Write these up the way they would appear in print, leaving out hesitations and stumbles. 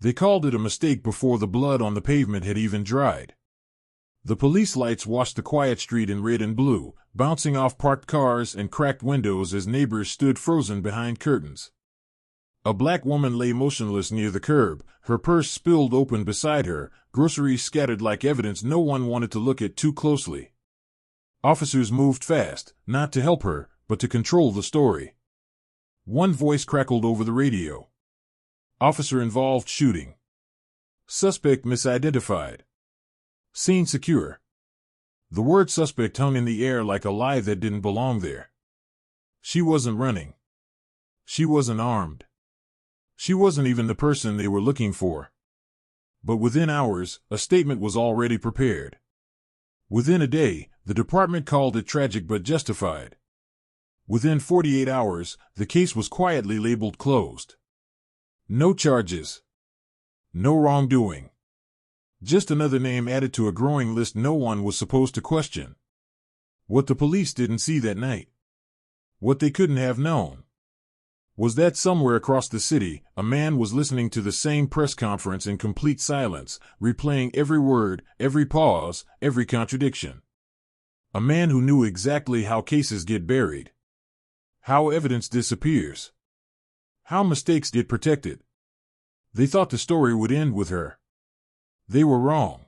They called it a mistake before the blood on the pavement had even dried. The police lights washed the quiet street in red and blue, bouncing off parked cars and cracked windows as neighbors stood frozen behind curtains. A black woman lay motionless near the curb, her purse spilled open beside her, groceries scattered like evidence no one wanted to look at too closely. Officers moved fast, not to help her, but to control the story. One voice crackled over the radio. Officer-involved shooting. Suspect misidentified. Scene secure. The word suspect hung in the air like a lie that didn't belong there. She wasn't running. She wasn't armed. She wasn't even the person they were looking for. But within hours, a statement was already prepared. Within a day, the department called it tragic but justified. Within 48 hours, the case was quietly labeled closed. No charges. No wrongdoing. Just another name added to a growing list no one was supposed to question. What the police didn't see that night, what they couldn't have known, was that somewhere across the city, a man was listening to the same press conference in complete silence, replaying every word, every pause, every contradiction. A man who knew exactly how cases get buried, how evidence disappears, how mistakes get protected. They thought the story would end with her. They were wrong.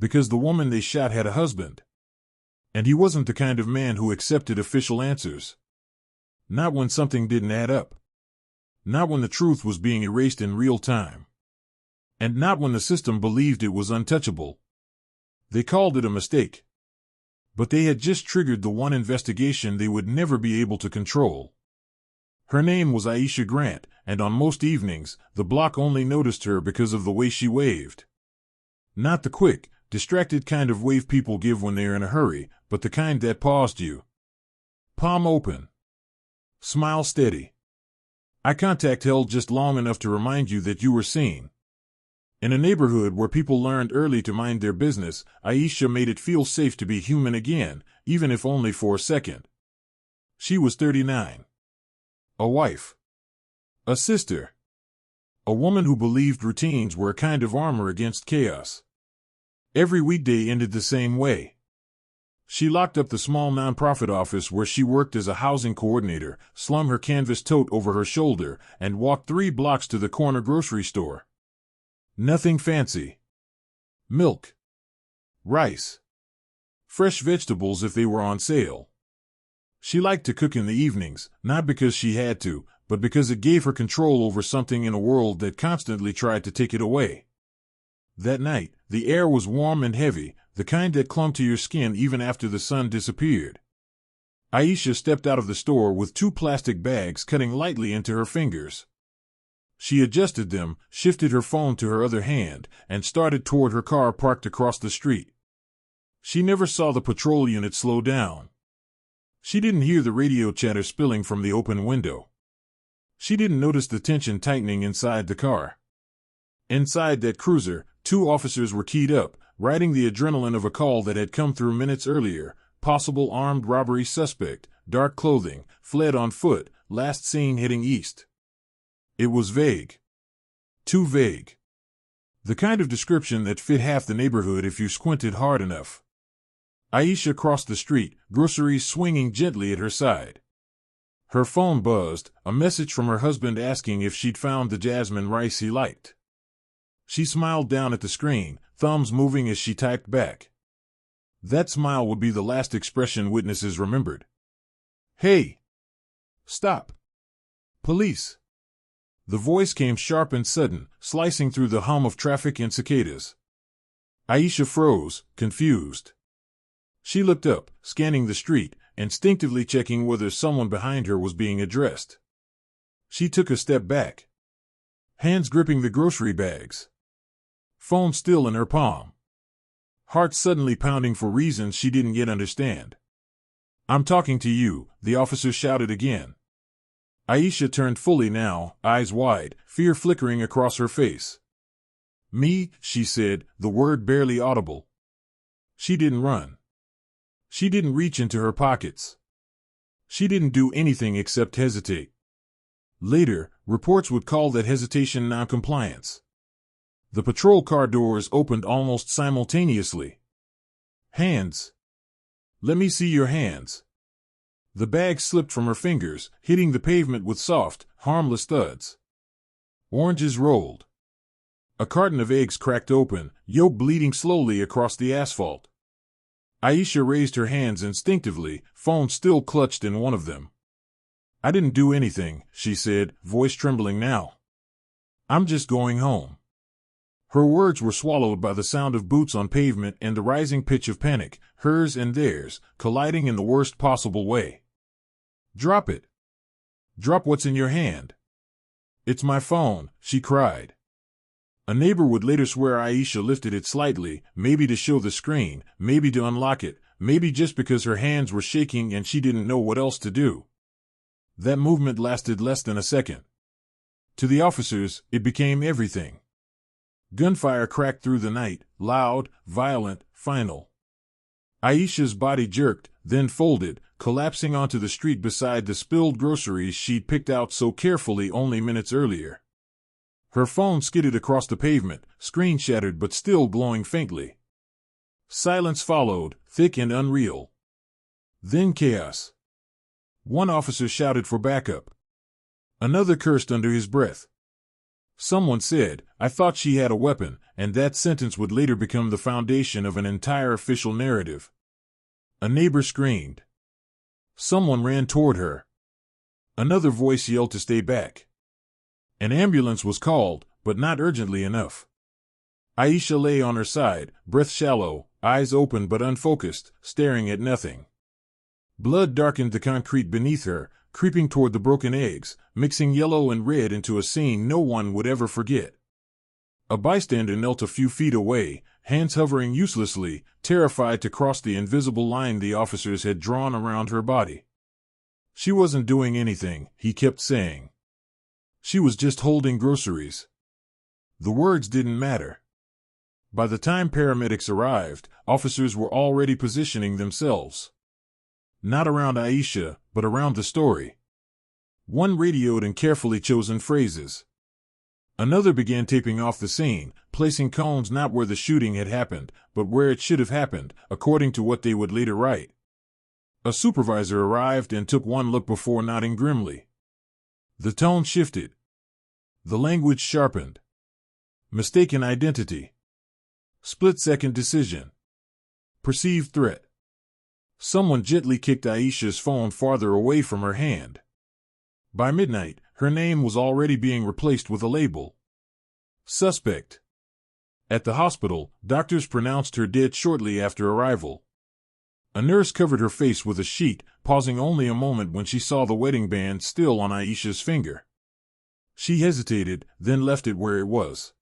Because the woman they shot had a husband. And he wasn't the kind of man who accepted official answers. Not when something didn't add up. Not when the truth was being erased in real time. And not when the system believed it was untouchable. They called it a mistake. But they had just triggered the one investigation they would never be able to control. Her name was Aisha Grant, and on most evenings, the block only noticed her because of the way she waved. Not the quick, distracted kind of wave people give when they're in a hurry, but the kind that paused you. Palm open. Smile steady. Eye contact held just long enough to remind you that you were seen. In a neighborhood where people learned early to mind their business, Aisha made it feel safe to be human again, even if only for a second. She was 39. A wife. A sister. A woman who believed routines were a kind of armor against chaos. Every weekday ended the same way. She locked up the small nonprofit office where she worked as a housing coordinator, slung her canvas tote over her shoulder, and walked 3 blocks to the corner grocery store. Nothing fancy. Milk. Rice. Fresh vegetables if they were on sale. She liked to cook in the evenings, not because she had to, but because it gave her control over something in a world that constantly tried to take it away. That night, the air was warm and heavy, the kind that clung to your skin even after the sun disappeared. Aisha stepped out of the store with 2 plastic bags cutting lightly into her fingers. She adjusted them, shifted her phone to her other hand, and started toward her car parked across the street. She never saw the patrol unit slow down. She didn't hear the radio chatter spilling from the open window. She didn't notice the tension tightening inside the car. Inside that cruiser, 2 officers were keyed up, riding the adrenaline of a call that had come through minutes earlier. Possible armed robbery suspect, dark clothing, fled on foot, last seen heading east. It was vague. Too vague. The kind of description that fit half the neighborhood if you squinted hard enough. Aisha crossed the street, groceries swinging gently at her side. Her phone buzzed, a message from her husband asking if she'd found the jasmine rice he liked. She smiled down at the screen, thumbs moving as she typed back. That smile would be the last expression witnesses remembered. Hey! Stop! Police! The voice came sharp and sudden, slicing through the hum of traffic and cicadas. Aisha froze, confused. She looked up, scanning the street, instinctively checking whether someone behind her was being addressed. She took a step back. Hands gripping the grocery bags. Phone still in her palm. Heart suddenly pounding for reasons she didn't yet understand. I'm talking to you, the officer shouted again. Aisha turned fully now, eyes wide, fear flickering across her face. Me, she said, the word barely audible. She didn't run. She didn't reach into her pockets. She didn't do anything except hesitate. Later, reports would call that hesitation noncompliance. The patrol car doors opened almost simultaneously. Hands. Let me see your hands. The bag slipped from her fingers, hitting the pavement with soft, harmless thuds. Oranges rolled. A carton of eggs cracked open, yolk bleeding slowly across the asphalt. Aisha raised her hands instinctively, phone still clutched in one of them. I didn't do anything, she said, voice trembling now. I'm just going home. Her words were swallowed by the sound of boots on pavement and the rising pitch of panic, hers and theirs, colliding in the worst possible way. Drop it. Drop what's in your hand. It's my phone, she cried. A neighbor would later swear Aisha lifted it slightly, maybe to show the screen, maybe to unlock it, maybe just because her hands were shaking and she didn't know what else to do. That movement lasted less than a second. To the officers, it became everything. Gunfire cracked through the night, loud, violent, final. Aisha's body jerked, then folded, collapsing onto the street beside the spilled groceries she'd picked out so carefully only minutes earlier. Her phone skidded across the pavement, screen shattered but still glowing faintly. Silence followed, thick and unreal. Then chaos. One officer shouted for backup. Another cursed under his breath. Someone said, I thought she had a weapon, and that sentence would later become the foundation of an entire official narrative. A neighbor screamed. Someone ran toward her. Another voice yelled to stay back. An ambulance was called, but not urgently enough. Aisha lay on her side, breath shallow, eyes open but unfocused, staring at nothing. Blood darkened the concrete beneath her, creeping toward the broken eggs, mixing yellow and red into a scene no one would ever forget. A bystander knelt a few feet away, hands hovering uselessly, terrified to cross the invisible line the officers had drawn around her body. She wasn't doing anything, he kept saying. She was just holding groceries. The words didn't matter. By the time paramedics arrived, officers were already positioning themselves. Not around Aisha, but around the story. One radioed in carefully chosen phrases. Another began taping off the scene, placing cones not where the shooting had happened, but where it should have happened, according to what they would later write. A supervisor arrived and took one look before nodding grimly. The tone shifted. The language sharpened. Mistaken identity. Split-second decision. Perceived threat. Someone gently kicked Aisha's phone farther away from her hand. By midnight, her name was already being replaced with a label. Suspect. At the hospital, doctors pronounced her dead shortly after arrival. A nurse covered her face with a sheet, pausing only a moment when she saw the wedding band still on Aisha's finger. She hesitated, then left it where it was.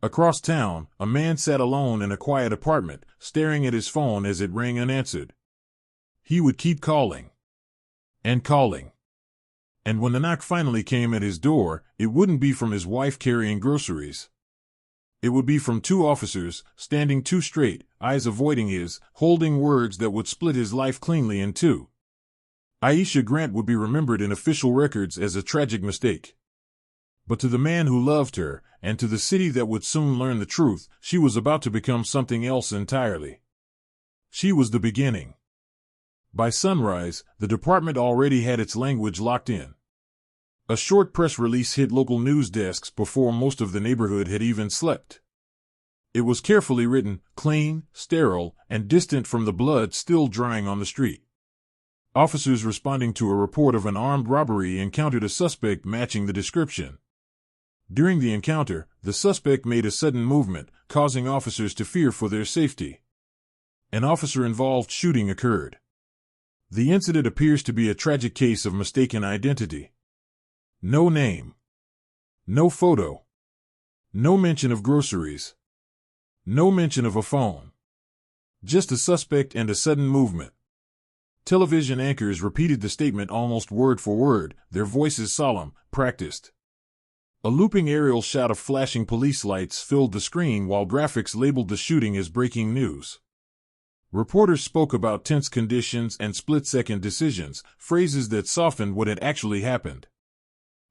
Across town, a man sat alone in a quiet apartment, staring at his phone as it rang unanswered. He would keep calling. And calling. And when the knock finally came at his door, it wouldn't be from his wife carrying groceries. It would be from two officers, standing too straight, eyes avoiding his, holding words that would split his life cleanly in two. Aisha Grant would be remembered in official records as a tragic mistake. But to the man who loved her, and to the city that would soon learn the truth, she was about to become something else entirely. She was the beginning. By sunrise, the department already had its language locked in. A short press release hit local news desks before most of the neighborhood had even slept. It was carefully written, clean, sterile, and distant from the blood still drying on the street. Officers responding to a report of an armed robbery encountered a suspect matching the description. During the encounter, the suspect made a sudden movement, causing officers to fear for their safety. An officer-involved shooting occurred. The incident appears to be a tragic case of mistaken identity. No name. No photo. No mention of groceries. No mention of a phone. Just a suspect and a sudden movement. Television anchors repeated the statement almost word for word, their voices solemn, practiced. A looping aerial shot of flashing police lights filled the screen while graphics labeled the shooting as breaking news. Reporters spoke about tense conditions and split-second decisions, phrases that softened what had actually happened.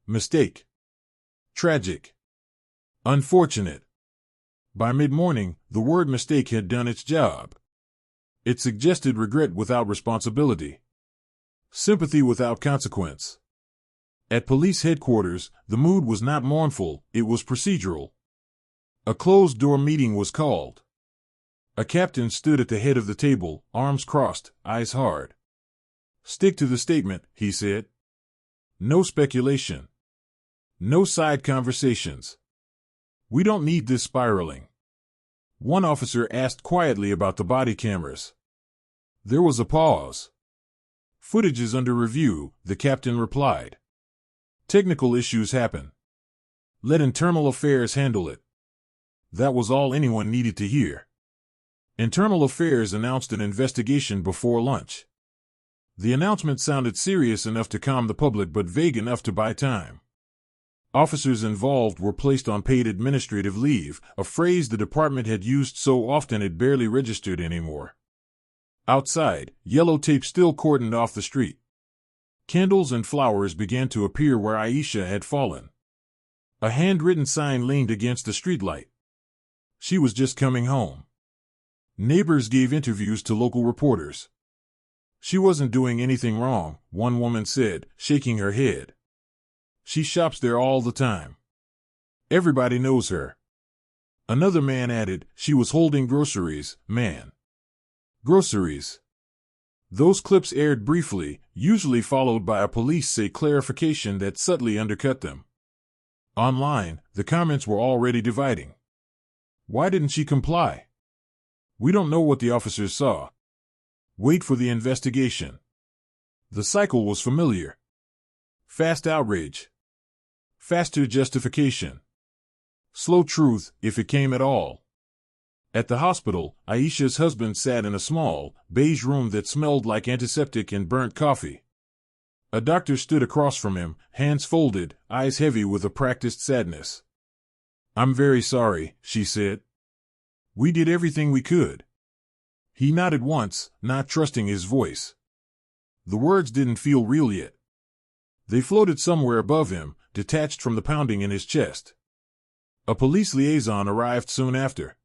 Mistake. Tragic. Unfortunate. By mid-morning, the word mistake had done its job. It suggested regret without responsibility, sympathy without consequence. At police headquarters, the mood was not mournful, it was procedural. A closed-door meeting was called. A captain stood at the head of the table, arms crossed, eyes hard. "Stick to the statement," he said. "No speculation. No side conversations. We don't need this spiraling." One officer asked quietly about the body cameras. There was a pause. "Footage is under review," the captain replied. "Technical issues happen. Let internal affairs handle it." That was all anyone needed to hear. Internal Affairs announced an investigation before lunch. The announcement sounded serious enough to calm the public but vague enough to buy time. Officers involved were placed on paid administrative leave, a phrase the department had used so often it barely registered anymore. Outside, yellow tape still cordoned off the street. Candles and flowers began to appear where Aisha had fallen. A handwritten sign leaned against the streetlight. She was just coming home. Neighbors gave interviews to local reporters. "She wasn't doing anything wrong," one woman said, shaking her head. "She shops there all the time. Everybody knows her." Another man added, "She was holding groceries, man." Groceries. Those clips aired briefly, usually followed by a police say clarification that subtly undercut them. Online, the comments were already dividing. "Why didn't she comply? We don't know what the officers saw. Wait for the investigation." The cycle was familiar. Fast outrage. Faster justification. Slow truth, if it came at all. At the hospital, Aisha's husband sat in a small, beige room that smelled like antiseptic and burnt coffee. A doctor stood across from him, hands folded, eyes heavy with a practiced sadness. "I'm very sorry," she said. "We did everything we could." He nodded once, not trusting his voice. The words didn't feel real yet. They floated somewhere above him, detached from the pounding in his chest. A police liaison arrived soon after.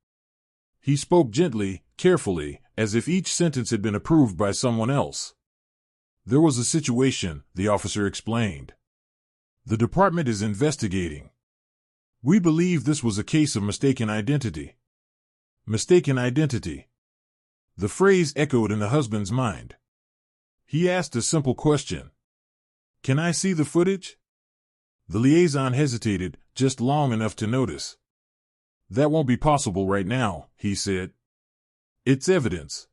He spoke gently, carefully, as if each sentence had been approved by someone else. "There was a situation," the officer explained. "The department is investigating. We believe this was a case of mistaken identity." Mistaken identity. The phrase echoed in the husband's mind. He asked a simple question. "Can I see the footage?" The liaison hesitated, just long enough to notice. "That won't be possible right now," he said. "It's evidence."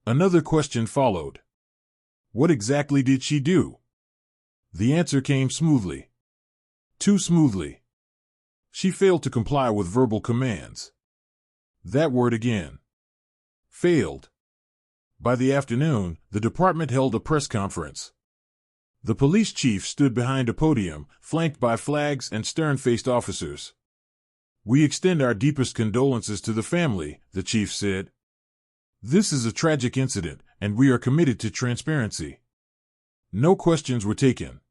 Another question followed. "What exactly did she do?" The answer came smoothly. Too smoothly. "She failed to comply with verbal commands." That word again. Failed. By the afternoon, the department held a press conference. The police chief stood behind a podium, flanked by flags and stern-faced officers. "We extend our deepest condolences to the family," the chief said. "This is a tragic incident, and we are committed to transparency." No questions were taken.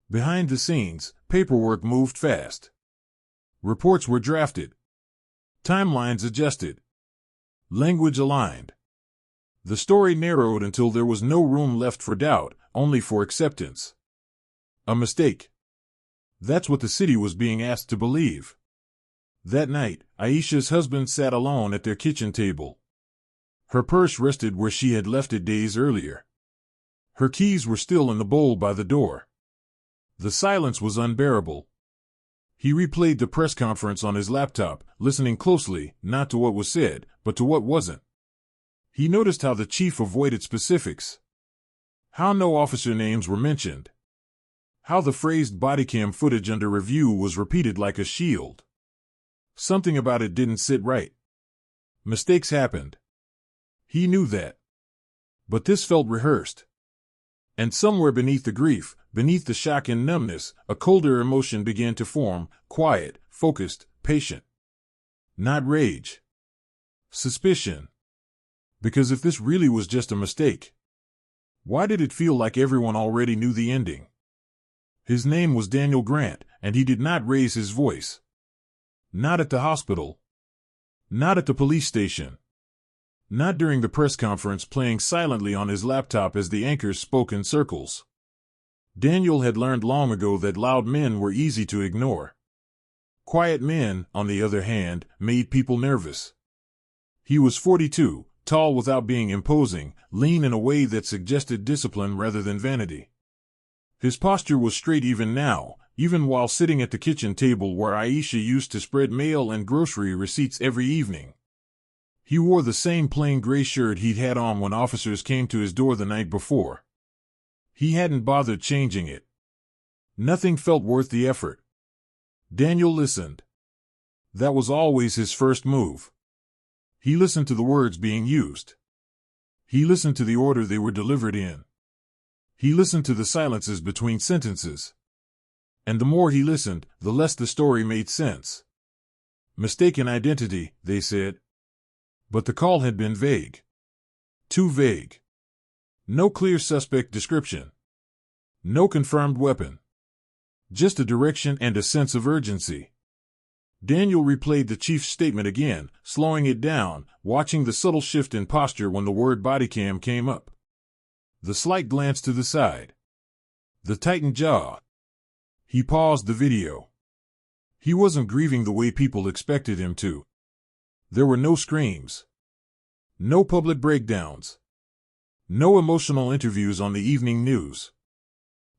Behind the scenes, paperwork moved fast. Reports were drafted. Timelines adjusted. Language aligned. The story narrowed until there was no room left for doubt, only for acceptance. A mistake. That's what the city was being asked to believe. That night, Aisha's husband sat alone at their kitchen table. Her purse rested where she had left it days earlier. Her keys were still in the bowl by the door. The silence was unbearable. He replayed the press conference on his laptop, listening closely, not to what was said, but to what wasn't. He noticed how the chief avoided specifics. How no officer names were mentioned. How the phrased bodycam footage under review was repeated like a shield. Something about it didn't sit right. Mistakes happened. He knew that. But this felt rehearsed. And somewhere beneath the grief, beneath the shock and numbness, a colder emotion began to form, quiet, focused, patient. Not rage. Suspicion. Because if this really was just a mistake, why did it feel like everyone already knew the ending? His name was Daniel Grant, and he did not raise his voice. Not at the hospital. Not at the police station. Not during the press conference, playing silently on his laptop as the anchors spoke in circles. Daniel had learned long ago that loud men were easy to ignore. Quiet men, on the other hand, made people nervous. He was 42, tall without being imposing, lean in a way that suggested discipline rather than vanity. His posture was straight even now, even while sitting at the kitchen table where Aisha used to spread mail and grocery receipts every evening. He wore the same plain gray shirt he'd had on when officers came to his door the night before. He hadn't bothered changing it. Nothing felt worth the effort. Daniel listened. That was always his first move. He listened to the words being used. He listened to the order they were delivered in. He listened to the silences between sentences. And the more he listened, the less the story made sense. Mistaken identity, they said. But the call had been vague. Too vague. No clear suspect description. No confirmed weapon. Just a direction and a sense of urgency. Daniel replayed the chief's statement again, slowing it down, watching the subtle shift in posture when the word bodycam came up. The slight glance to the side. The tightened jaw. He paused the video. He wasn't grieving the way people expected him to. There were no screams. No public breakdowns. No emotional interviews on the evening news.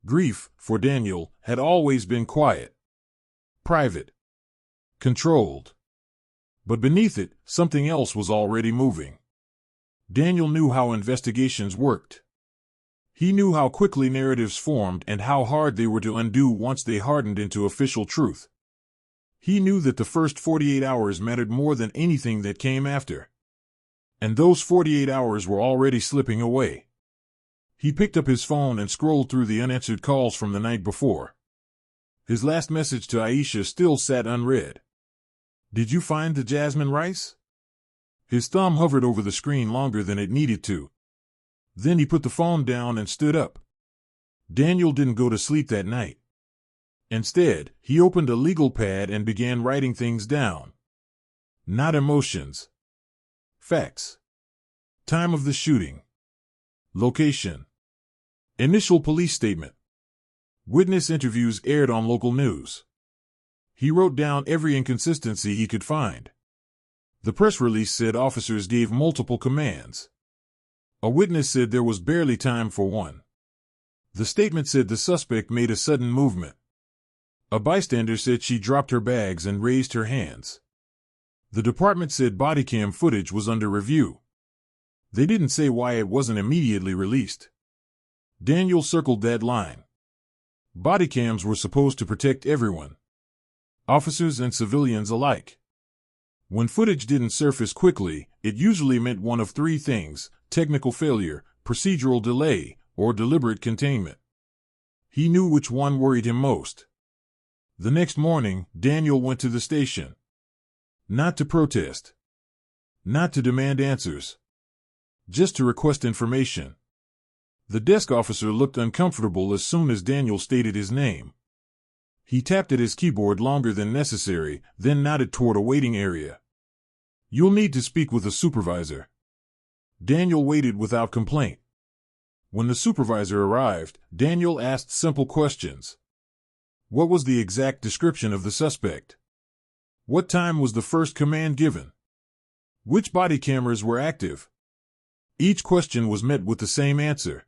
Grief, for Daniel, had always been quiet. Private. Controlled. But beneath it, something else was already moving. Daniel knew how investigations worked. He knew how quickly narratives formed and how hard they were to undo once they hardened into official truth. He knew that the first 48 hours mattered more than anything that came after. And those 48 hours were already slipping away. He picked up his phone and scrolled through the unanswered calls from the night before. His last message to Aisha still sat unread. "Did you find the jasmine rice?" His thumb hovered over the screen longer than it needed to. Then he put the phone down and stood up. Daniel didn't go to sleep that night. Instead, he opened a legal pad and began writing things down. Not emotions. Facts. Time of the shooting. Location. Initial police statement. Witness interviews aired on local news. He wrote down every inconsistency he could find. The press release said officers gave multiple commands. A witness said there was barely time for one. The statement said the suspect made a sudden movement. A bystander said she dropped her bags and raised her hands. The department said bodycam footage was under review. They didn't say why it wasn't immediately released. Daniel circled that line. Bodycams were supposed to protect everyone. Officers and civilians alike. When footage didn't surface quickly, it usually meant one of three things: technical failure, procedural delay, or deliberate containment. He knew which one worried him most. The next morning, Daniel went to the station. Not to protest. Not to demand answers. Just to request information. The desk officer looked uncomfortable as soon as Daniel stated his name. He tapped at his keyboard longer than necessary, then nodded toward a waiting area. "You'll need to speak with a supervisor." Daniel waited without complaint. When the supervisor arrived, Daniel asked simple questions. What was the exact description of the suspect? What time was the first command given? Which body cameras were active? Each question was met with the same answer.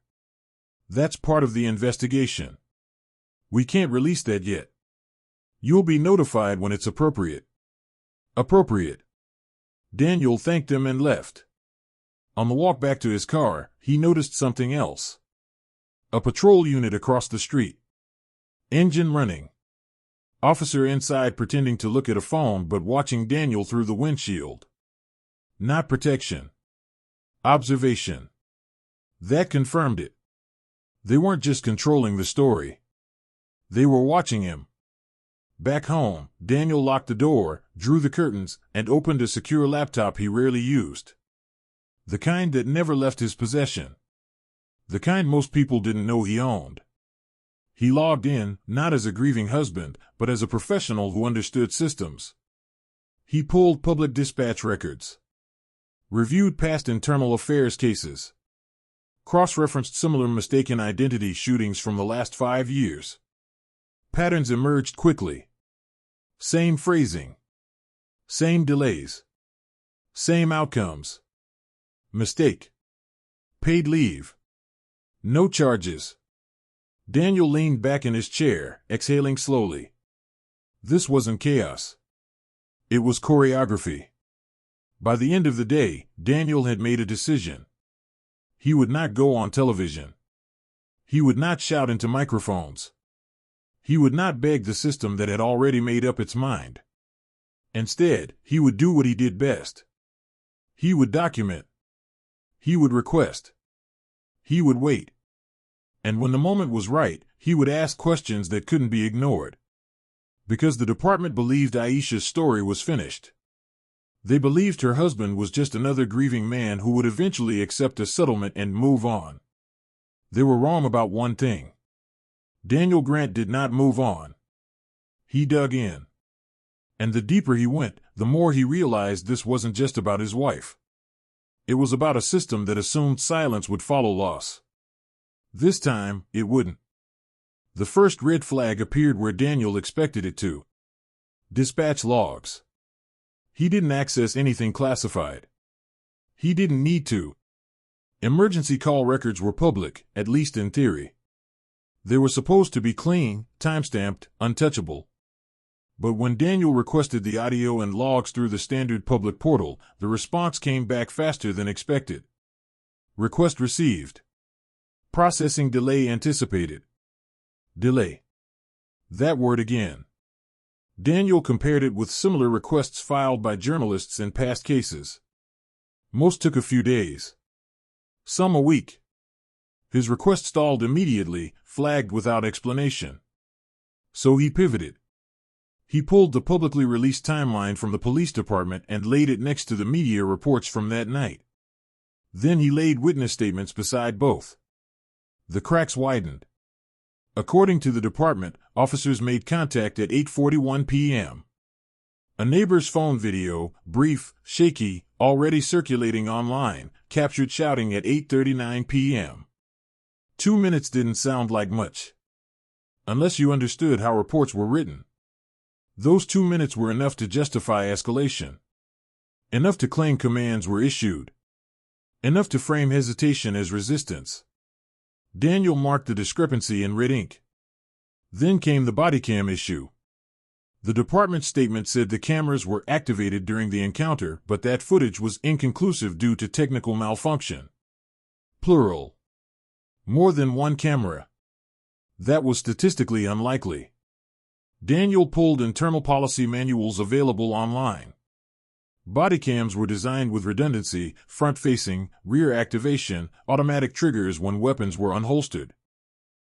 "That's part of the investigation. We can't release that yet. You'll be notified when it's appropriate." Appropriate. Daniel thanked him and left. On the walk back to his car, he noticed something else. A patrol unit across the street. Engine running. Officer inside pretending to look at a phone but watching Daniel through the windshield. Not protection. Observation. That confirmed it. They weren't just controlling the story. They were watching him. Back home, Daniel locked the door, drew the curtains, and opened a secure laptop he rarely used. The kind that never left his possession. The kind most people didn't know he owned. He logged in, not as a grieving husband, but as a professional who understood systems. He pulled public dispatch records, reviewed past internal affairs cases, cross-referenced similar mistaken identity shootings from the last 5 years. Patterns emerged quickly. Same phrasing. Same delays. Same outcomes. Mistake. Paid leave. No charges. Daniel leaned back in his chair, exhaling slowly. This wasn't chaos. It was choreography. By the end of the day, Daniel had made a decision. He would not go on television. He would not shout into microphones. He would not beg the system that had already made up its mind. Instead, he would do what he did best. He would document. He would request. He would wait. And when the moment was right, he would ask questions that couldn't be ignored. Because the department believed Aisha's story was finished. They believed her husband was just another grieving man who would eventually accept a settlement and move on. They were wrong about one thing. Daniel Grant did not move on. He dug in. And the deeper he went, the more he realized this wasn't just about his wife. It was about a system that assumed silence would follow loss. This time, it wouldn't. The first red flag appeared where Daniel expected it to. Dispatch logs. He didn't access anything classified. He didn't need to. Emergency call records were public, at least in theory. They were supposed to be clean, time-stamped, untouchable. But when Daniel requested the audio and logs through the standard public portal, the response came back faster than expected. Request received. Processing delay anticipated. Delay. That word again. Daniel compared it with similar requests filed by journalists in past cases. Most took a few days. Some a week. His request stalled immediately, flagged without explanation. So he pivoted. He pulled the publicly released timeline from the police department and laid it next to the media reports from that night. Then he laid witness statements beside both. The cracks widened. According to the department, officers made contact at 8:41 p.m. A neighbor's phone video, brief, shaky, already circulating online, captured shouting at 8:39 p.m. 2 minutes didn't sound like much. Unless you understood how reports were written. Those 2 minutes were enough to justify escalation. Enough to claim commands were issued. Enough to frame hesitation as resistance. Daniel marked the discrepancy in red ink. Then came the bodycam issue. The department's statement said the cameras were activated during the encounter, but that footage was inconclusive due to technical malfunction. Plural. More than one camera. That was statistically unlikely. Daniel pulled internal policy manuals available online. Bodycams were designed with redundancy, front-facing, rear activation, automatic triggers when weapons were unholstered.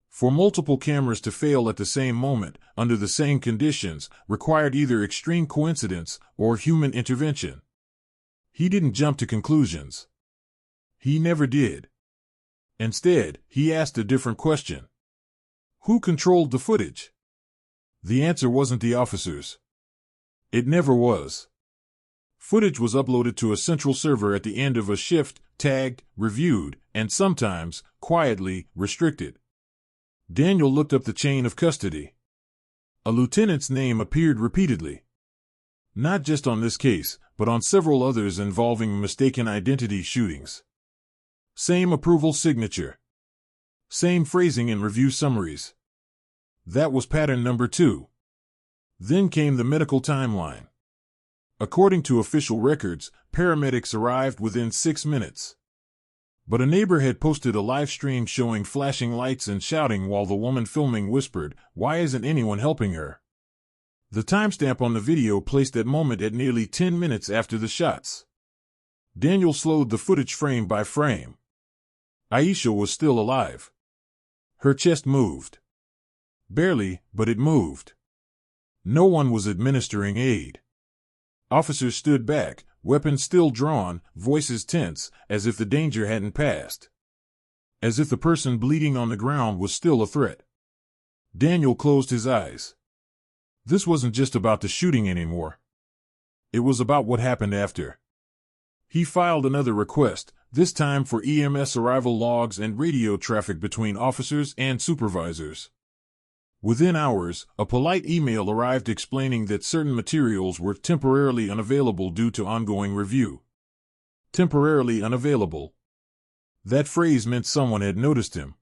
For multiple cameras to fail at the same moment, under the same conditions, required either extreme coincidence or human intervention. He didn't jump to conclusions. He never did. Instead, he asked a different question. Who controlled the footage? The answer wasn't the officers. It never was. Footage was uploaded to a central server at the end of a shift, tagged, reviewed, and sometimes, quietly, restricted. Daniel looked up the chain of custody. A lieutenant's name appeared repeatedly. Not just on this case, but on several others involving mistaken identity shootings. Same approval signature. Same phrasing in review summaries. That was pattern number 2. Then came the medical timeline. According to official records, paramedics arrived within 6 minutes. But a neighbor had posted a live stream showing flashing lights and shouting while the woman filming whispered, "Why isn't anyone helping her?" The timestamp on the video placed that moment at nearly 10 minutes after the shots. Daniel slowed the footage frame by frame. Aisha was still alive. Her chest moved. Barely, but it moved. No one was administering aid. Officers stood back, weapons still drawn, voices tense, as if the danger hadn't passed. As if the person bleeding on the ground was still a threat. Daniel closed his eyes. This wasn't just about the shooting anymore. It was about what happened after. He filed another request, this time for EMS arrival logs and radio traffic between officers and supervisors. Within hours, a polite email arrived explaining that certain materials were temporarily unavailable due to ongoing review. Temporarily unavailable. That phrase meant someone had noticed him.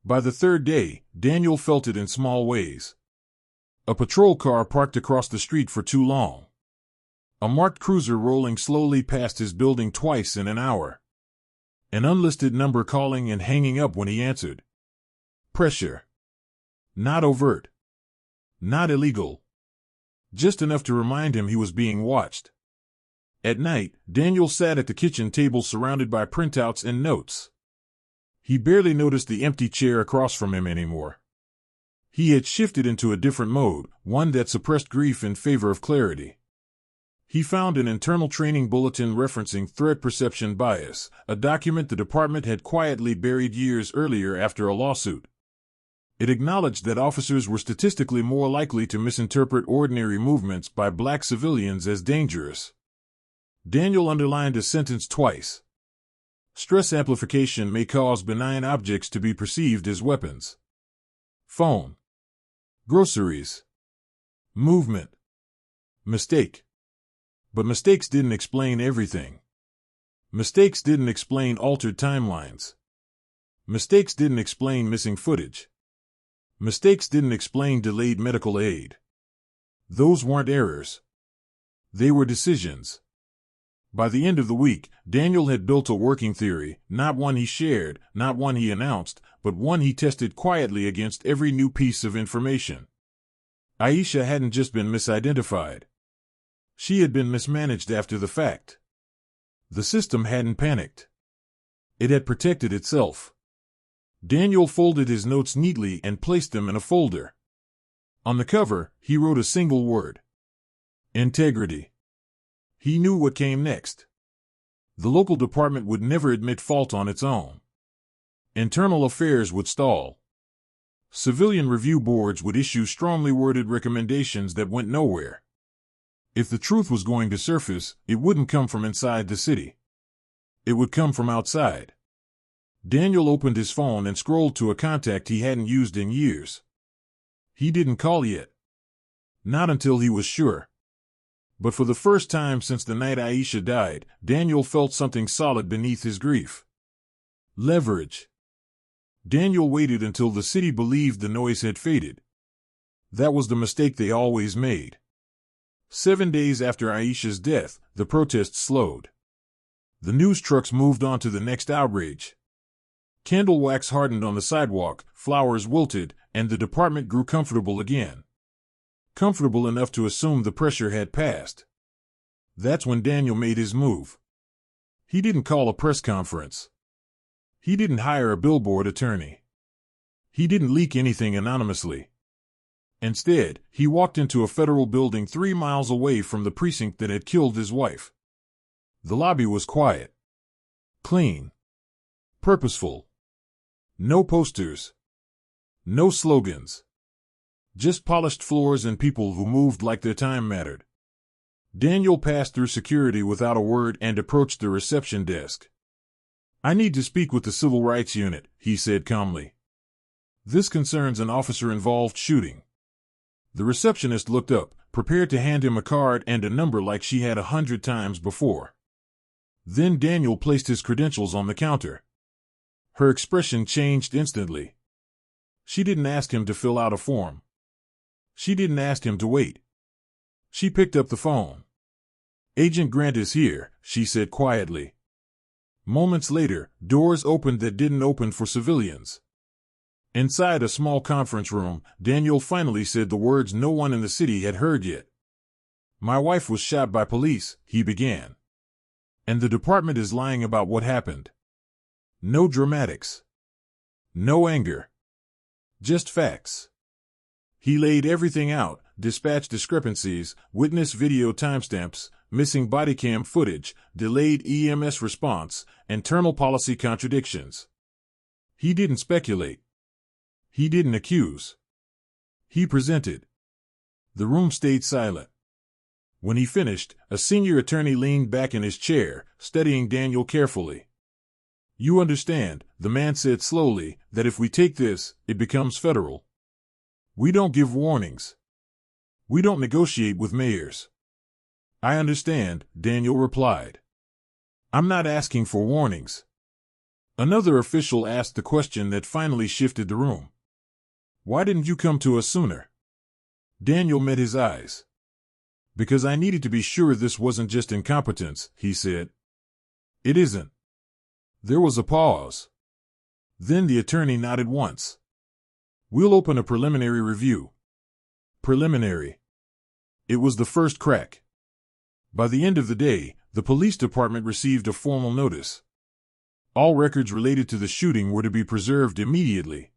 By the third day, Daniel felt it in small ways. A patrol car parked across the street for too long. A marked cruiser rolling slowly past his building twice in an hour. An unlisted number calling and hanging up when he answered. Pressure. Not overt. Not illegal. Just enough to remind him he was being watched. At night, Daniel sat at the kitchen table surrounded by printouts and notes. He barely noticed the empty chair across from him anymore. He had shifted into a different mode, one that suppressed grief in favor of clarity. He found an internal training bulletin referencing threat perception bias, a document the department had quietly buried years earlier after a lawsuit. It acknowledged that officers were statistically more likely to misinterpret ordinary movements by black civilians as dangerous. Daniel underlined a sentence twice. Stress amplification may cause benign objects to be perceived as weapons. Phone. Groceries. Movement. Mistake. But mistakes didn't explain everything. Mistakes didn't explain altered timelines. Mistakes didn't explain missing footage. Mistakes didn't explain delayed medical aid. Those weren't errors. They were decisions. By the end of the week, Daniel had built a working theory, not one he shared, not one he announced, but one he tested quietly against every new piece of information. Aisha hadn't just been misidentified. She had been mismanaged after the fact. The system hadn't panicked. It had protected itself. Daniel folded his notes neatly and placed them in a folder. On the cover, he wrote a single word. Integrity. He knew what came next. The local department would never admit fault on its own. Internal affairs would stall. Civilian review boards would issue strongly worded recommendations that went nowhere. If the truth was going to surface, it wouldn't come from inside the city. It would come from outside. Daniel opened his phone and scrolled to a contact he hadn't used in years. He didn't call yet. Not until he was sure. But for the first time since the night Aisha died, Daniel felt something solid beneath his grief. Leverage. Daniel waited until the city believed the noise had faded. That was the mistake they always made. 7 days after Aisha's death, the protests slowed. The news trucks moved on to the next outrage. Candle wax hardened on the sidewalk, flowers wilted, and the department grew comfortable again. Comfortable enough to assume the pressure had passed. That's when Daniel made his move. He didn't call a press conference. He didn't hire a billboard attorney. He didn't leak anything anonymously. Instead, he walked into a federal building 3 miles away from the precinct that had killed his wife. The lobby was quiet. Clean. Purposeful. No posters. No slogans. Just polished floors and people who moved like their time mattered. Daniel passed through security without a word and approached the reception desk. "I need to speak with the Civil Rights Unit," he said calmly. "This concerns an officer-involved shooting." The receptionist looked up, prepared to hand him a card and a number like she had 100 times before. Then Daniel placed his credentials on the counter. Her expression changed instantly. She didn't ask him to fill out a form. She didn't ask him to wait. She picked up the phone. "Agent Grant is here," she said quietly. Moments later, doors opened that didn't open for civilians. Inside a small conference room, Daniel finally said the words no one in the city had heard yet. "My wife was shot by police," he began. "And the department is lying about what happened. No dramatics. No anger. Just facts." He laid everything out, dispatch discrepancies, witness video timestamps, missing bodycam footage, delayed EMS response, internal policy contradictions. He didn't speculate. He didn't accuse. He presented. The room stayed silent. When he finished, a senior attorney leaned back in his chair, studying Daniel carefully. "You understand," the man said slowly, "that if we take this, it becomes federal. We don't give warnings. We don't negotiate with mayors." "I understand," Daniel replied. "I'm not asking for warnings." Another official asked the question that finally shifted the room. "Why didn't you come to us sooner?" Daniel met his eyes. "Because I needed to be sure this wasn't just incompetence," he said. "It isn't." There was a pause. Then the attorney nodded once. "We'll open a preliminary review." Preliminary. It was the first crack. By the end of the day, the police department received a formal notice. All records related to the shooting were to be preserved immediately.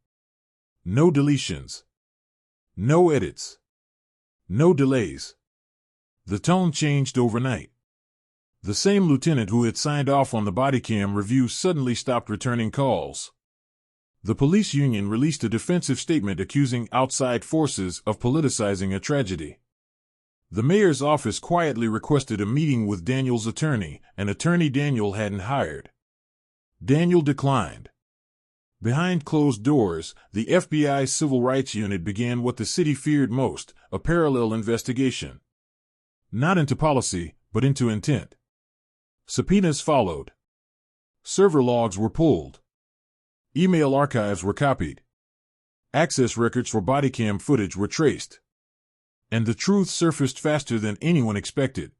No deletions. No edits. No delays. The tone changed overnight. The same lieutenant who had signed off on the bodycam review suddenly stopped returning calls. The police union released a defensive statement accusing outside forces of politicizing a tragedy. The mayor's office quietly requested a meeting with Daniel's attorney, an attorney Daniel hadn't hired. Daniel declined. Behind closed doors, the FBI's Civil Rights Unit began what the city feared most, a parallel investigation. Not into policy, but into intent. Subpoenas followed. Server logs were pulled. Email archives were copied. Access records for bodycam footage were traced. And the truth surfaced faster than anyone expected.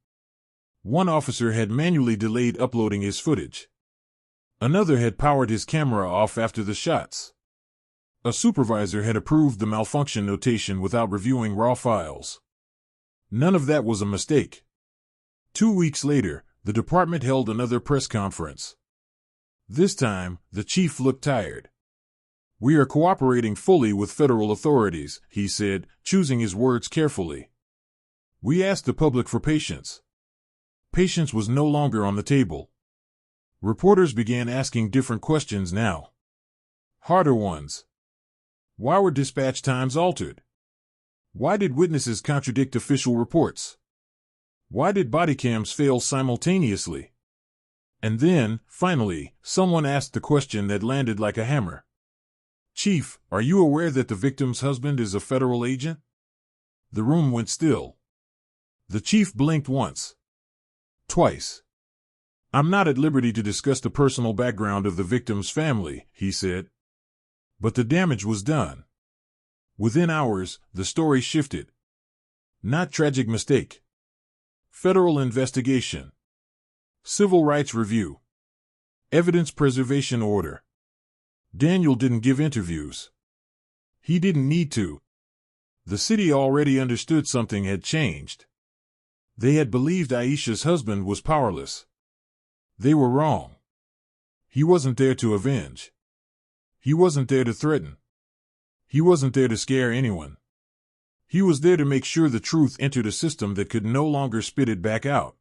One officer had manually delayed uploading his footage. Another had powered his camera off after the shots. A supervisor had approved the malfunction notation without reviewing raw files. None of that was a mistake. 2 weeks later, the department held another press conference. This time, the chief looked tired. "We are cooperating fully with federal authorities," he said, choosing his words carefully. "We asked the public for patience." Patience was no longer on the table. Reporters began asking different questions now. Harder ones. Why were dispatch times altered? Why did witnesses contradict official reports? Why did bodycams fail simultaneously? And then, finally, someone asked the question that landed like a hammer. "Chief, are you aware that the victim's husband is a federal agent?" The room went still. The chief blinked once. Twice. "I'm not at liberty to discuss the personal background of the victim's family," he said. But the damage was done. Within hours, the story shifted. Not tragic mistake. Federal investigation. Civil rights review. Evidence preservation order. Daniel didn't give interviews. He didn't need to. The city already understood something had changed. They had believed Aisha's husband was powerless. They were wrong. He wasn't there to avenge. He wasn't there to threaten. He wasn't there to scare anyone. He was there to make sure the truth entered a system that could no longer spit it back out.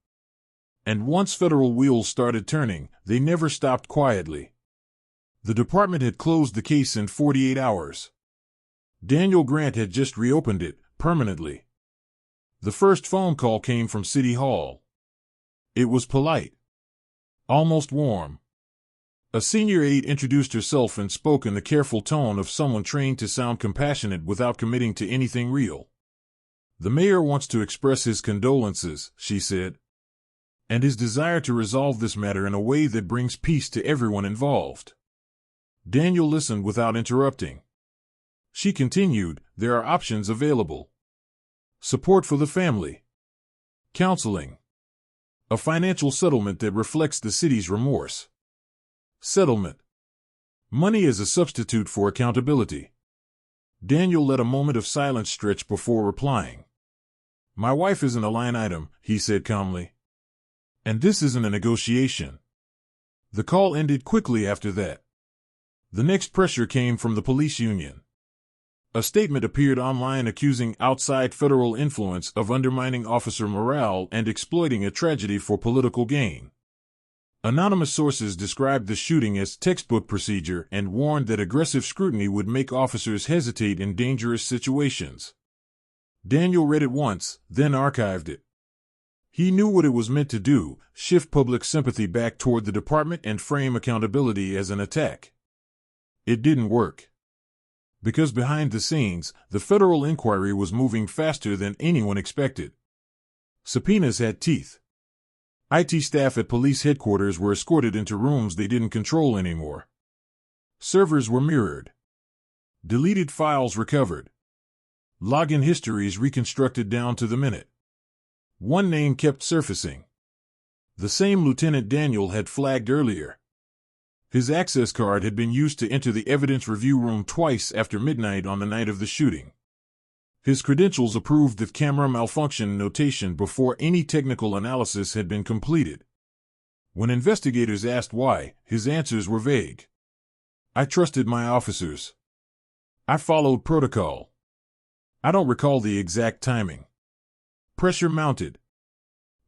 And once federal wheels started turning, they never stopped quietly. The department had closed the case in 48 hours. Daniel Grant had just reopened it, permanently. The first phone call came from City Hall. It was polite. Almost warm. A senior aide introduced herself and spoke in the careful tone of someone trained to sound compassionate without committing to anything real. "The mayor wants to express his condolences," she said, "and his desire to resolve this matter in a way that brings peace to everyone involved." Daniel listened without interrupting. She continued, "There are options available. Support for the family. Counseling. A financial settlement that reflects the city's remorse. Settlement. Money as a substitute for accountability." Daniel let a moment of silence stretch before replying. "My wife isn't a line item," he said calmly. "And this isn't a negotiation." The call ended quickly after that. The next pressure came from the police union. A statement appeared online accusing outside federal influence of undermining officer morale and exploiting a tragedy for political gain. Anonymous sources described the shooting as textbook procedure and warned that aggressive scrutiny would make officers hesitate in dangerous situations. Daniel read it once, then archived it. He knew what it was meant to do: shift public sympathy back toward the department and frame accountability as an attack. It didn't work. Because behind the scenes, the federal inquiry was moving faster than anyone expected. Subpoenas had teeth. IT staff at police headquarters were escorted into rooms they didn't control anymore. Servers were mirrored. Deleted files recovered. Login histories reconstructed down to the minute. One name kept surfacing. The same Lieutenant Daniel had flagged earlier. His access card had been used to enter the evidence review room twice after midnight on the night of the shooting. His credentials approved of camera malfunction notation before any technical analysis had been completed. When investigators asked why, his answers were vague. "I trusted my officers. I followed protocol. I don't recall the exact timing." Pressure mounted.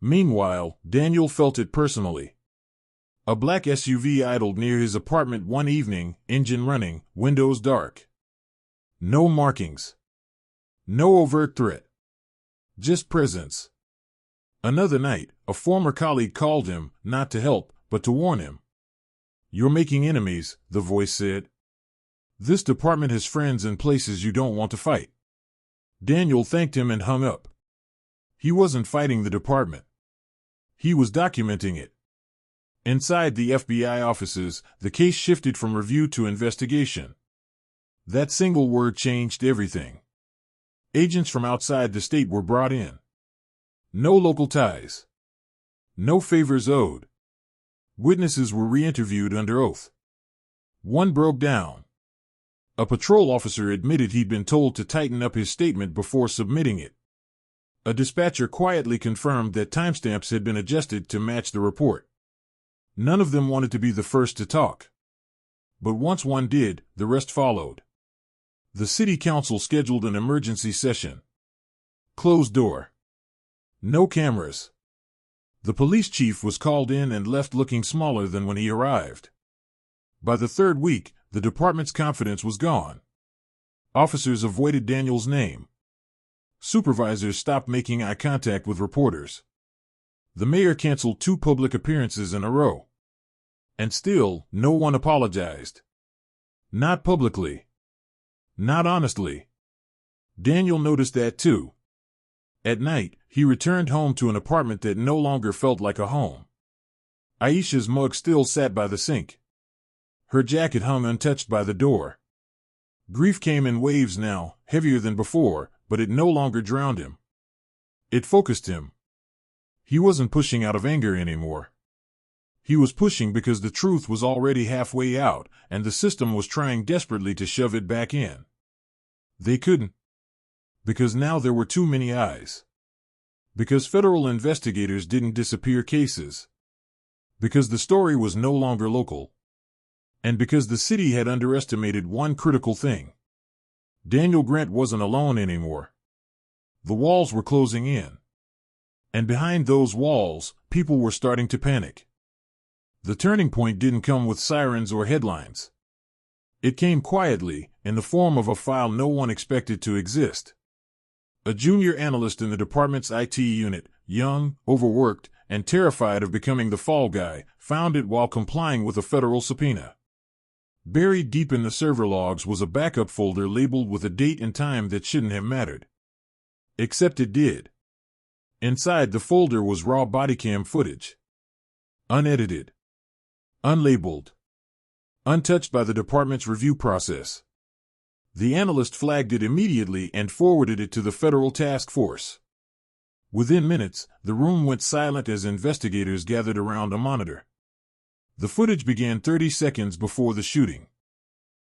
Meanwhile, Daniel felt it personally. A black SUV idled near his apartment one evening, engine running, windows dark. No markings. No overt threat. Just presence. Another night, a former colleague called him, not to help, but to warn him. "You're making enemies," the voice said. "This department has friends in places you don't want to fight." Daniel thanked him and hung up. He wasn't fighting the department. He was documenting it. Inside the FBI offices, the case shifted from review to investigation. That single word changed everything. Agents from outside the state were brought in. No local ties. No favors owed. Witnesses were re-interviewed under oath. One broke down. A patrol officer admitted he'd been told to tighten up his statement before submitting it. A dispatcher quietly confirmed that timestamps had been adjusted to match the report. None of them wanted to be the first to talk. But once one did, the rest followed. The city council scheduled an emergency session. Closed door. No cameras. The police chief was called in and left looking smaller than when he arrived. By the third week, the department's confidence was gone. Officers avoided Daniel's name. Supervisors stopped making eye contact with reporters. The mayor canceled 2 public appearances in a row. And still, no one apologized. Not publicly. Not honestly. Daniel noticed that too. At night, he returned home to an apartment that no longer felt like a home. Aisha's mug still sat by the sink. Her jacket hung untouched by the door. Grief came in waves now, heavier than before, but it no longer drowned him. It focused him. He wasn't pushing out of anger anymore. He was pushing because the truth was already halfway out, and the system was trying desperately to shove it back in. They couldn't. Because now there were too many eyes. Because federal investigators didn't disappear cases. Because the story was no longer local. And because the city had underestimated one critical thing. Daniel Grant wasn't alone anymore. The walls were closing in. And behind those walls, people were starting to panic. The turning point didn't come with sirens or headlines. It came quietly, in the form of a file no one expected to exist. A junior analyst in the department's IT unit, young, overworked, and terrified of becoming the fall guy, found it while complying with a federal subpoena. Buried deep in the server logs was a backup folder labeled with a date and time that shouldn't have mattered. Except it did. Inside the folder was raw bodycam footage. Unedited. Unlabeled. Untouched by the department's review process. The analyst flagged it immediately and forwarded it to the federal task force. Within minutes, the room went silent as investigators gathered around a monitor. The footage began 30 seconds before the shooting.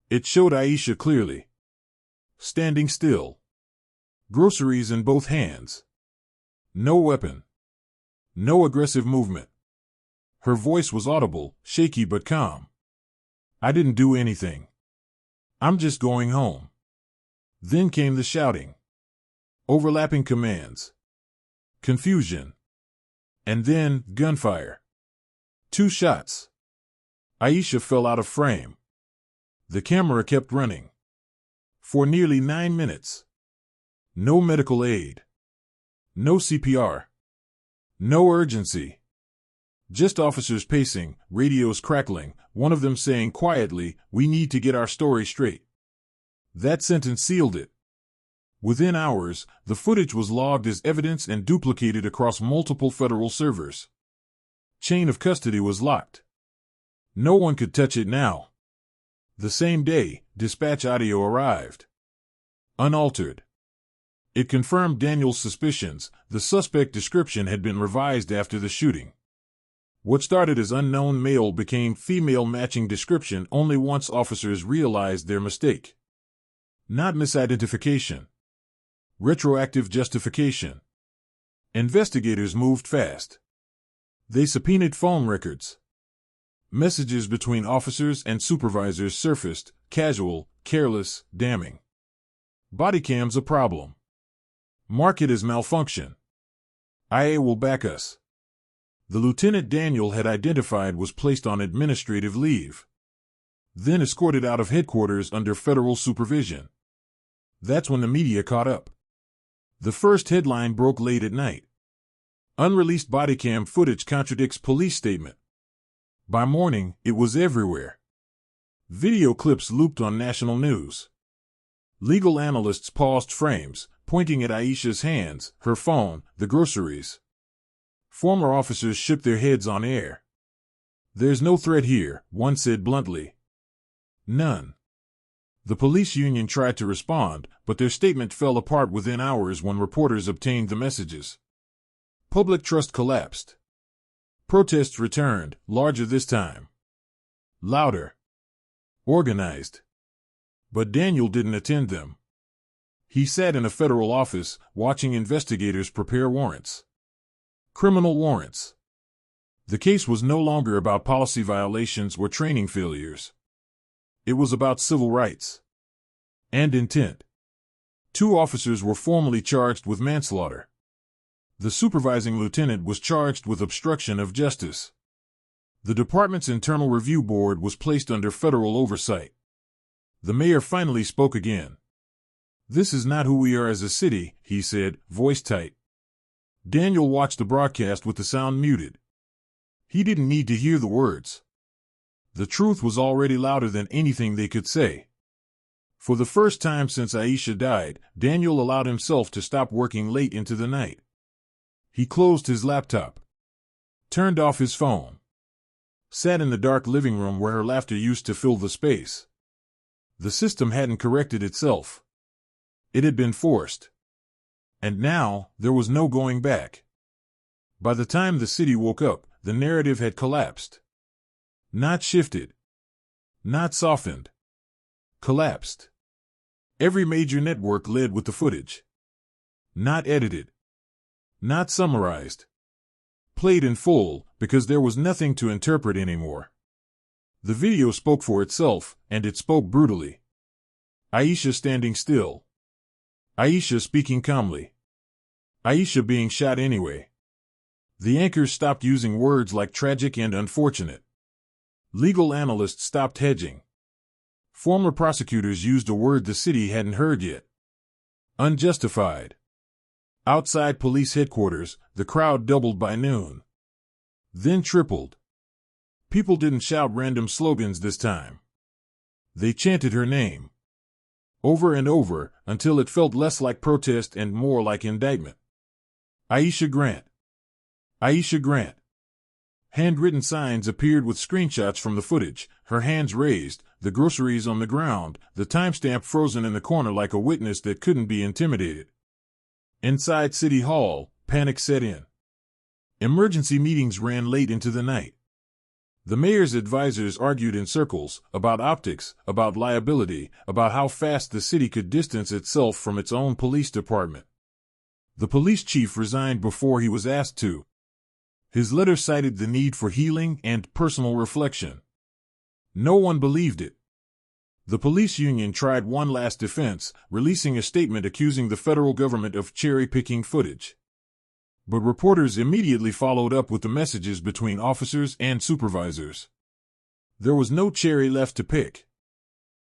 It showed Aisha clearly. Standing still. Groceries in both hands. No weapon. No aggressive movement. Her voice was audible, shaky but calm. "I didn't do anything. I'm just going home." Then came the shouting. Overlapping commands. Confusion. And then, gunfire. 2 shots. Aisha fell out of frame. The camera kept running. For nearly 9 minutes. No medical aid. No CPR. No urgency. Just officers pacing, radios crackling, one of them saying quietly, "We need to get our story straight." That sentence sealed it. Within hours, the footage was logged as evidence and duplicated across multiple federal servers. Chain of custody was locked. No one could touch it now. The same day, dispatch audio arrived. Unaltered. It confirmed Daniel's suspicions. The suspect description had been revised after the shooting. What started as unknown male became female matching description only once officers realized their mistake. Not misidentification. Retroactive justification. Investigators moved fast. They subpoenaed phone records. Messages between officers and supervisors surfaced, casual, careless, damning. Bodycam's a problem. Mark it as malfunction. IA will back us. The lieutenant Daniel had identified was placed on administrative leave. Then escorted out of headquarters under federal supervision. That's when the media caught up. The first headline broke late at night. Unreleased bodycam footage contradicts police statement. By morning, it was everywhere. Video clips looped on national news. Legal analysts paused frames, pointing at Aisha's hands, her phone, the groceries. Former officers shook their heads on air. "There's no threat here," one said bluntly. None. The police union tried to respond, but their statement fell apart within hours when reporters obtained the messages. Public trust collapsed. Protests returned, larger this time. Louder. Organized. But Daniel didn't attend them. He sat in a federal office, watching investigators prepare warrants. Criminal warrants. The case was no longer about policy violations or training failures. It was about civil rights. And intent. 2 officers were formally charged with manslaughter. The supervising lieutenant was charged with obstruction of justice. The department's internal review board was placed under federal oversight. The mayor finally spoke again. "This is not who we are as a city," he said, voice tight. Daniel watched the broadcast with the sound muted. He didn't need to hear the words. The truth was already louder than anything they could say. For the first time since Aisha died, Daniel allowed himself to stop working late into the night. He closed his laptop. Turned off his phone. Sat in the dark living room where her laughter used to fill the space. The system hadn't corrected itself. It had been forced. And now, there was no going back. By the time the city woke up, the narrative had collapsed. Not shifted. Not softened. Collapsed. Every major network led with the footage. Not edited. Not summarized. Played in full, because there was nothing to interpret anymore. The video spoke for itself, and it spoke brutally. Aisha standing still. Aisha speaking calmly. Aisha being shot anyway. The anchors stopped using words like tragic and unfortunate. Legal analysts stopped hedging. Former prosecutors used a word the city hadn't heard yet. Unjustified. Outside police headquarters, the crowd doubled by noon. Then tripled. People didn't shout random slogans this time. They chanted her name. Over and over, until it felt less like protest and more like indictment. Aisha Grant. Aisha Grant. Handwritten signs appeared with screenshots from the footage, her hands raised, the groceries on the ground, the timestamp frozen in the corner like a witness that couldn't be intimidated. Inside City Hall, panic set in. Emergency meetings ran late into the night. The mayor's advisors argued in circles, about optics, about liability, about how fast the city could distance itself from its own police department. The police chief resigned before he was asked to. His letter cited the need for healing and personal reflection. No one believed it. The police union tried one last defense, releasing a statement accusing the federal government of cherry-picking footage. But reporters immediately followed up with the messages between officers and supervisors. There was no cherry left to pick.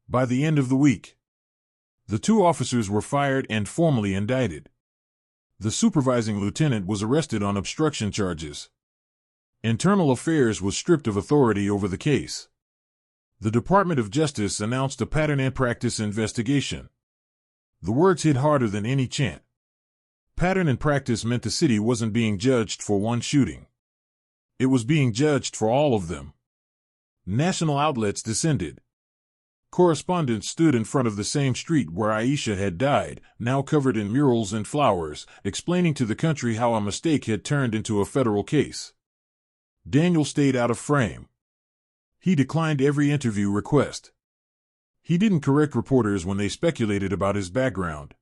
By the end of the week, the 2 officers were fired and formally indicted. The supervising lieutenant was arrested on obstruction charges. Internal Affairs was stripped of authority over the case. The Department of Justice announced a pattern and practice investigation. The words hit harder than any chant. Pattern and practice meant the city wasn't being judged for one shooting. It was being judged for all of them. National outlets descended. Correspondents stood in front of the same street where Aisha had died, now covered in murals and flowers, explaining to the country how a mistake had turned into a federal case. Daniel stayed out of frame. He declined every interview request. He didn't correct reporters when they speculated about his background.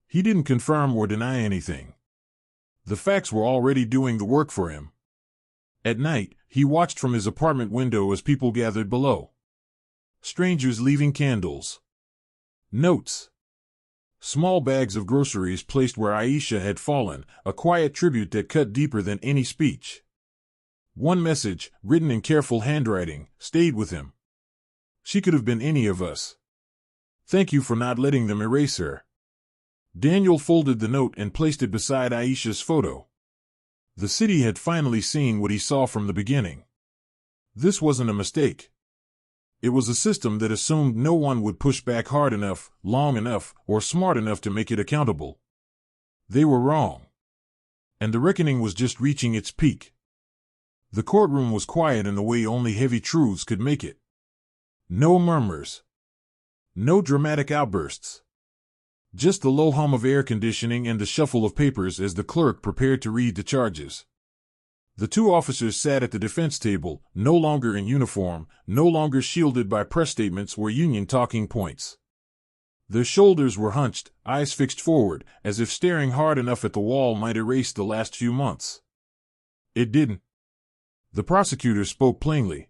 He didn't confirm or deny anything. The facts were already doing the work for him. At night, he watched from his apartment window as people gathered below. Strangers leaving candles. Notes. Small bags of groceries placed where Aisha had fallen, a quiet tribute that cut deeper than any speech. One message, written in careful handwriting, stayed with him. She could have been any of us. Thank you for not letting them erase her. Daniel folded the note and placed it beside Aisha's photo. The city had finally seen what he saw from the beginning. This wasn't a mistake. It was a system that assumed no one would push back hard enough, long enough, or smart enough to make it accountable. They were wrong. And the reckoning was just reaching its peak. The courtroom was quiet in the way only heavy truths could make it. No murmurs. No dramatic outbursts. Just the low hum of air conditioning and the shuffle of papers as the clerk prepared to read the charges. The two officers sat at the defense table, no longer in uniform, no longer shielded by press statements or union talking points. Their shoulders were hunched, eyes fixed forward, as if staring hard enough at the wall might erase the last few months. It didn't. The prosecutor spoke plainly.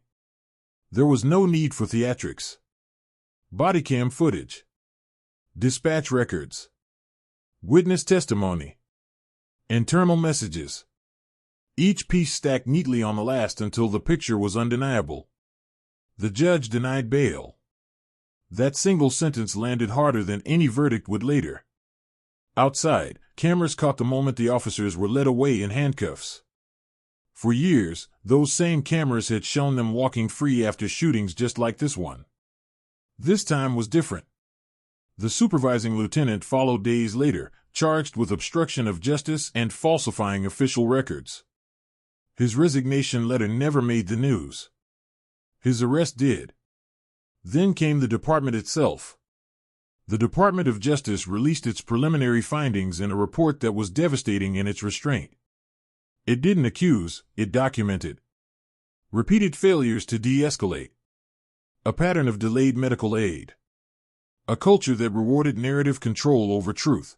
There was no need for theatrics. Bodycam footage. Dispatch records. Witness testimony. Internal messages. Each piece stacked neatly on the last until the picture was undeniable. The judge denied bail. That single sentence landed harder than any verdict would later. Outside, cameras caught the moment the officers were led away in handcuffs. For years, those same cameras had shown them walking free after shootings just like this one. This time was different. The supervising lieutenant followed days later, charged with obstruction of justice and falsifying official records. His resignation letter never made the news. His arrest did. Then came the department itself. The Department of Justice released its preliminary findings in a report that was devastating in its restraint. It didn't accuse, it documented. Repeated failures to de-escalate. A pattern of delayed medical aid. A culture that rewarded narrative control over truth.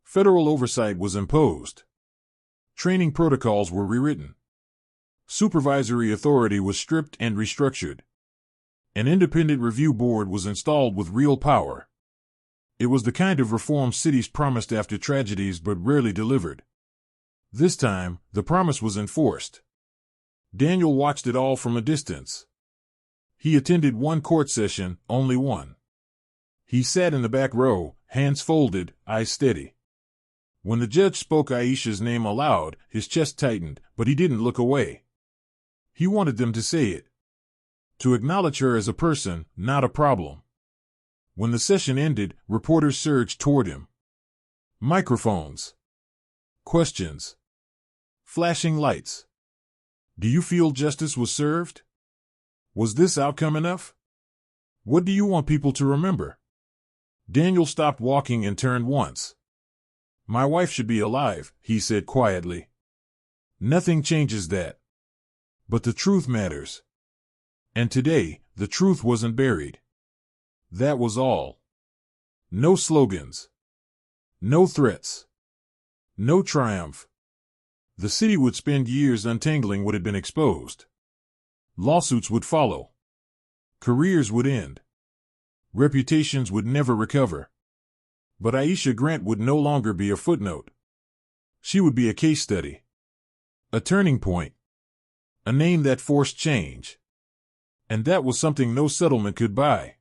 Federal oversight was imposed. Training protocols were rewritten. Supervisory authority was stripped and restructured. An independent review board was installed with real power. It was the kind of reform cities promised after tragedies but rarely delivered. This time, the promise was enforced. Daniel watched it all from a distance. He attended one court session, only one. He sat in the back row, hands folded, eyes steady. When the judge spoke Aisha's name aloud, his chest tightened, but he didn't look away. He wanted them to say it. To acknowledge her as a person, not a problem. When the session ended, reporters surged toward him. Microphones. Questions. Flashing lights. Do you feel justice was served? Was this outcome enough? What do you want people to remember? Daniel stopped walking and turned once. My wife should be alive, he said quietly. Nothing changes that. But the truth matters. And today, the truth wasn't buried. That was all. No slogans. No threats. No triumph. The city would spend years untangling what had been exposed. Lawsuits would follow. Careers would end. Reputations would never recover. But Aisha Grant would no longer be a footnote. She would be a case study. A turning point. A name that forced change. And that was something no settlement could buy.